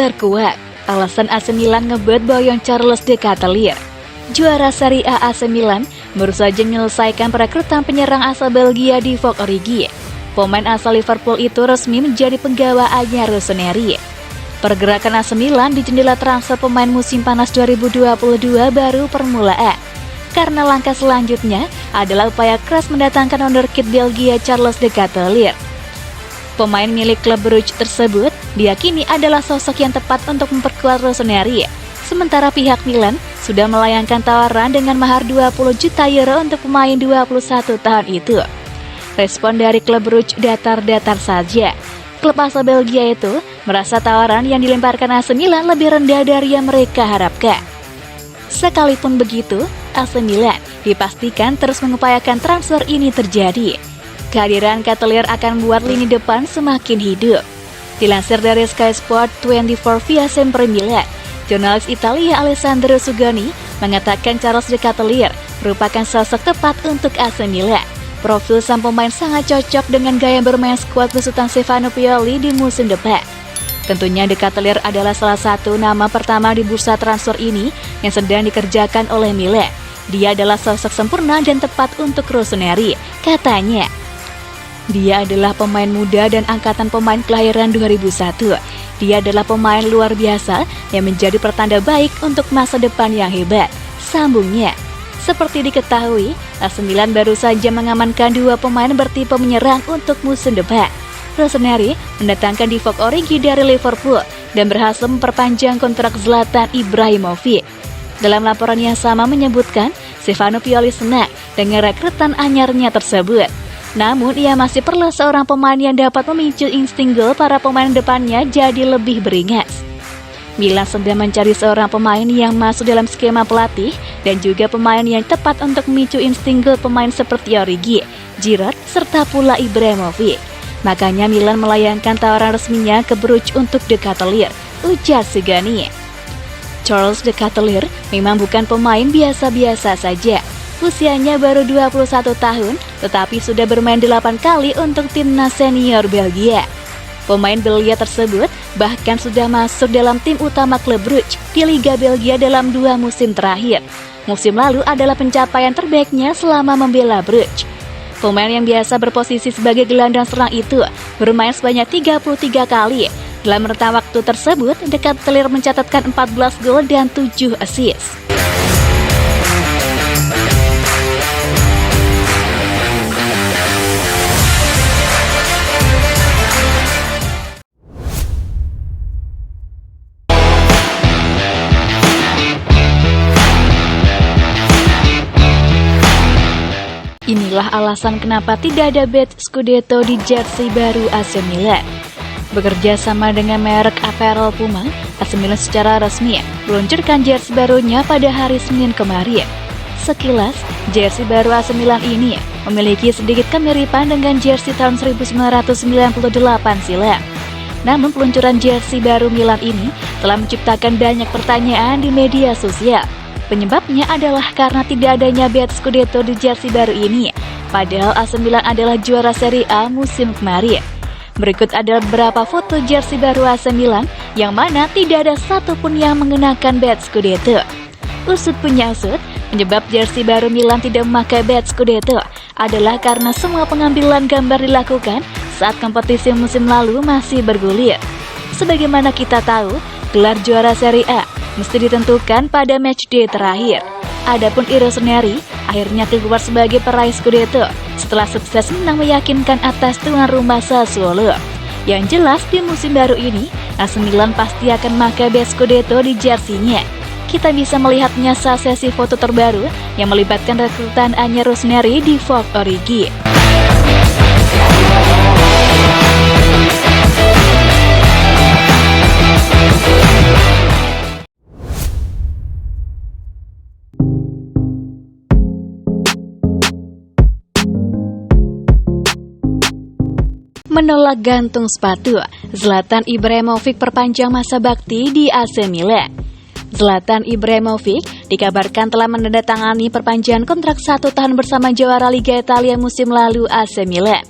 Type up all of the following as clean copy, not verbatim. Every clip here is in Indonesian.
Terkuak, alasan AC Milan ngebet boyong Charles De Ketelaere. Juara Serie A AC Milan baru saja menyelesaikan perekrutan penyerang asal Belgia Divock Origi. Pemain asal Liverpool itu resmi menjadi penggawa anyar Rossoneri. Pergerakan AC Milan di jendela transfer pemain musim panas 2022 baru permulaan. Karena langkah selanjutnya adalah upaya keras mendatangkan wonderkid Belgia Charles De Ketelaere. Pemain milik klub Brugge tersebut diyakini adalah sosok yang tepat untuk memperkuat Rossoneri. Sementara pihak Milan sudah melayangkan tawaran dengan mahar 20 juta euro untuk pemain 21 tahun itu. Respon dari klub Brugge datar-datar saja. Klub asal Belgia itu merasa tawaran yang dilemparkan AC Milan lebih rendah dari yang mereka harapkan. Sekalipun begitu, AC Milan dipastikan terus mengupayakan transfer ini terjadi. Kehadiran Ketelaere akan membuat lini depan semakin hidup. Dilansir dari Sky Sport 24 via Sempre Milan, jurnalis Italia Alessandro Sugoni mengatakan Charles De Ketelaere merupakan sosok tepat untuk AC Milan. Profil sang pemain sangat cocok dengan gaya bermain skuad besutan Stefano Pioli di musim depan. Tentunya De Ketelaere adalah salah satu nama pertama di bursa transfer ini yang sedang dikerjakan oleh Milan. Dia adalah sosok sempurna dan tepat untuk Rossoneri, katanya. Dia adalah pemain muda dan angkatan pemain kelahiran 2001. Dia adalah pemain luar biasa yang menjadi pertanda baik untuk masa depan yang hebat, sambungnya. Seperti diketahui, AC Milan baru saja mengamankan 2 pemain bertipe menyerang untuk musim depan. Rossoneri mendatangkan Divock Origi dari Liverpool dan berhasil memperpanjang kontrak Zlatan Ibrahimovic. Dalam laporan yang sama menyebutkan, Stefano Pioli senang dengan rekrutan anyarnya tersebut. Namun, ia masih perlu seorang pemain yang dapat memicu insting gol para pemain depannya jadi lebih beringas. Milan sedang mencari seorang pemain yang masuk dalam skema pelatih dan juga pemain yang tepat untuk memicu insting gol pemain seperti Origi, Giroud, serta pula Ibrahimovic. Makanya Milan melayangkan tawaran resminya ke Brugge untuk De Ketelaere, ujar Sugani. Charles De Ketelaere memang bukan pemain biasa-biasa saja. Usianya baru 21 tahun, tetapi sudah bermain 8 kali untuk timnas senior Belgia. Pemain Belgia tersebut bahkan sudah masuk dalam tim utama klub Brugge di Liga Belgia dalam 2 musim terakhir. Musim lalu adalah pencapaian terbaiknya selama membela Brugge. Pemain yang biasa berposisi sebagai gelandang serang itu bermain sebanyak 33 kali. Dalam rentang waktu tersebut, De Ketelaere mencatatkan 14 gol dan 7 assist. Inilah alasan kenapa tidak ada badge Scudetto di jersey baru AC Milan. Bekerja sama dengan merek apparel Puma, AC Milan secara resmi meluncurkan jersey barunya pada hari Senin kemarin. Sekilas, jersey baru AC Milan ini memiliki sedikit kemiripan dengan jersey tahun 1998 silam. Namun peluncuran jersey baru Milan ini telah menciptakan banyak pertanyaan di media sosial. Penyebabnya adalah karena tidak adanya badge Scudetto di jersey baru ini, padahal AC Milan adalah juara Serie A musim kemarin. Berikut adalah beberapa foto jersey baru AC Milan yang mana tidak ada satupun yang mengenakan badge Scudetto. Usut punya usut, penyebab jersey baru Milan tidak memakai badge Scudetto adalah karena semua pengambilan gambar dilakukan saat kompetisi musim lalu masih bergulir. Sebagaimana kita tahu, gelar juara Serie A mesti ditentukan pada matchday terakhir. Adapun Rossoneri akhirnya keluar sebagai peraih Scudetto setelah sukses menang meyakinkan atas tuan rumah Sassuolo. Yang jelas di musim baru ini, AC Milan pasti akan memakai badge Scudetto di jersey-nya. Kita bisa melihatnya saat sesi foto terbaru yang melibatkan rekrutan anyar Rossoneri Divock Origi. Menolak gantung sepatu, Zlatan Ibrahimovic perpanjang masa bakti di AC Milan. Zlatan Ibrahimovic dikabarkan telah menandatangani perpanjangan kontrak 1 tahun bersama juara Liga Italia musim lalu AC Milan.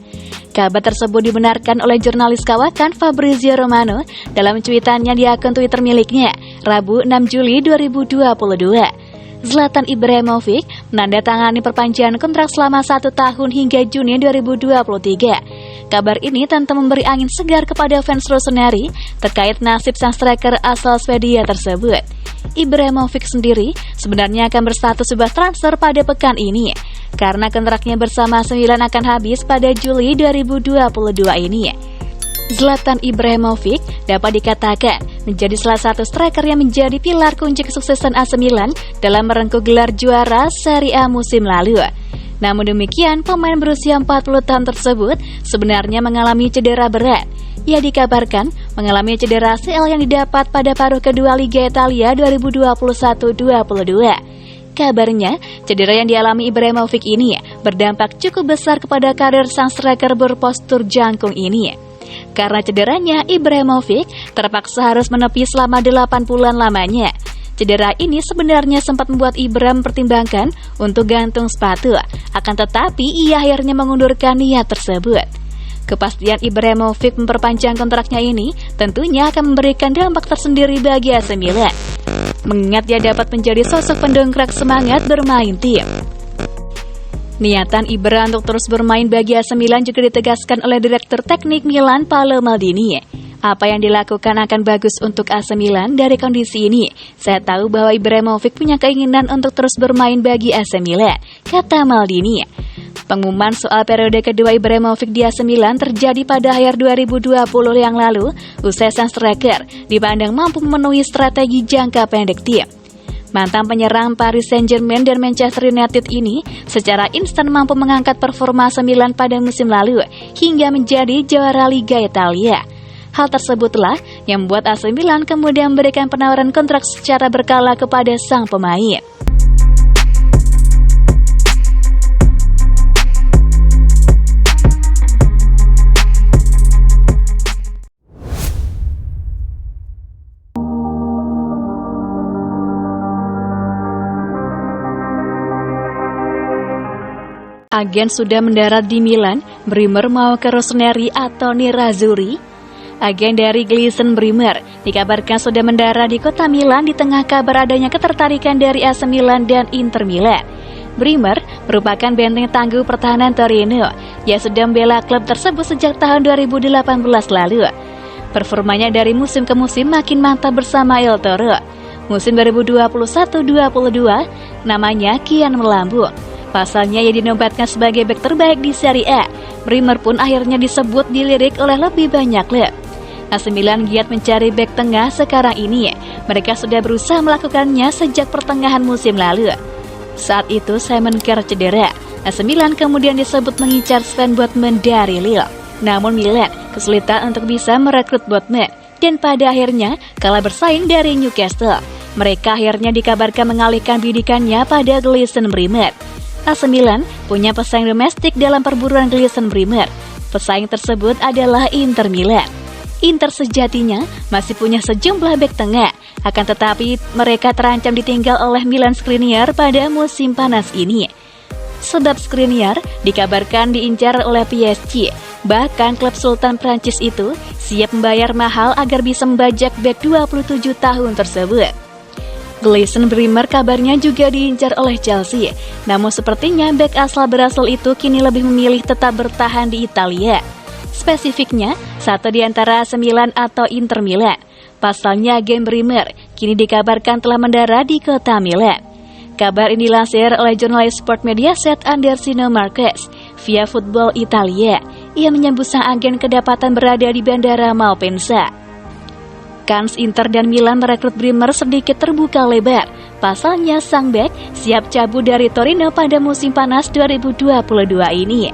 Kabar tersebut dibenarkan oleh jurnalis kawakan Fabrizio Romano dalam cuitannya di akun Twitter miliknya, Rabu 6 Juli 2022. Zlatan Ibrahimovic menandatangani perpanjangan kontrak selama 1 tahun hingga Juni 2023. Kabar ini tentu memberi angin segar kepada fans Rossoneri terkait nasib sang striker asal Swedia tersebut. Ibrahimovic sendiri sebenarnya akan berstatus bebas transfer pada pekan ini, karena kontraknya bersama Milan akan habis pada Juli 2022 ini. Zlatan Ibrahimovic dapat dikatakan menjadi salah satu striker yang menjadi pilar kunci kesuksesan AC Milan dalam merengkuh gelar juara Serie A musim lalu. Namun demikian, pemain berusia 40 tahun tersebut sebenarnya mengalami cedera berat. Ia dikabarkan mengalami cedera ACL yang didapat pada paruh kedua Liga Italia 2021-22. Kabarnya, cedera yang dialami Ibrahimovic ini berdampak cukup besar kepada karir sang striker berpostur jangkung ini. Karena cederanya, Ibrahimovic terpaksa harus menepi selama 8 bulan lamanya. Cedera ini sebenarnya sempat membuat Ibra mempertimbangkan untuk gantung sepatu, akan tetapi ia akhirnya mengundurkan niat tersebut. Kepastian Ibrahimovic memperpanjang kontraknya ini tentunya akan memberikan dampak tersendiri bagi AC Milan, mengingat dia dapat menjadi sosok pendongkrak semangat bermain tim. Niatan Ibra untuk terus bermain bagi AC Milan juga ditegaskan oleh Direktur Teknik Milan, Paolo Maldini. Apa yang dilakukan akan bagus untuk AC Milan dari kondisi ini. Saya tahu bahwa Ibrahimovic punya keinginan untuk terus bermain bagi AC Milan, kata Maldini. Pengumuman soal periode kedua Ibrahimovic di AC Milan terjadi pada akhir 2020 yang lalu, usai sang striker dipandang mampu memenuhi strategi jangka pendek tim. Mantan penyerang Paris Saint-Germain dan Manchester United ini secara instan mampu mengangkat performa AC Milan pada musim lalu hingga menjadi juara Liga Italia. Hal tersebutlah yang membuat AC Milan kemudian memberikan penawaran kontrak secara berkala kepada sang pemain. Agen sudah mendarat di Milan, Bremer mau ke Rossoneri atau Nerazzurri? Agen dari Gleason Bremer dikabarkan sudah mendarat di kota Milan di tengah kabar adanya ketertarikan dari AC Milan dan Inter Milan. Bremer merupakan benteng tangguh pertahanan Torino yang sudah membela klub tersebut sejak tahun 2018 lalu. Performanya dari musim ke musim makin mantap bersama El Toro. Musim 2021-22 namanya kian melambung. Pasalnya ia dinobatkan sebagai bek terbaik di Serie A. Bremer pun akhirnya disebut dilirik oleh lebih banyak klub. AC Milan giat mencari bek tengah sekarang ini. Mereka sudah berusaha melakukannya sejak pertengahan musim lalu. Saat itu Simon Kjaer cedera. AC Milan kemudian disebut mengincar Sven Botman dari Lille. Namun Milan kesulitan untuk bisa merekrut Botman dan pada akhirnya kalah bersaing dari Newcastle. Mereka akhirnya dikabarkan mengalihkan bidikannya pada Gleason Bremer. AC Milan punya pesaing domestik dalam perburuan Gleason Bremer. Pesaing tersebut adalah Inter Milan. Inter sejatinya masih punya sejumlah bek tengah, akan tetapi mereka terancam ditinggal oleh Milan Skriniar pada musim panas ini. Sebab Skriniar dikabarkan diincar oleh PSG. Bahkan klub Sultan Prancis itu siap membayar mahal agar bisa membajak bek 27 tahun tersebut. Gleason Bremer kabarnya juga diincar oleh Chelsea, namun sepertinya bek asal Brasil itu kini lebih memilih tetap bertahan di Italia. Spesifiknya, satu di antara AC Milan atau Inter Milan. Pasalnya agen Bremer kini dikabarkan telah mendarat di kota Milan. Kabar ini dilansir oleh jurnalis sport Mediaset Andersino Marquez via Football Italia. Ia menyebut sang agen kedapatan berada di Bandara Malpensa. Kans Inter dan Milan merekrut Bremer sedikit terbuka lebar. Pasalnya sang bek siap cabut dari Torino pada musim panas 2022 ini.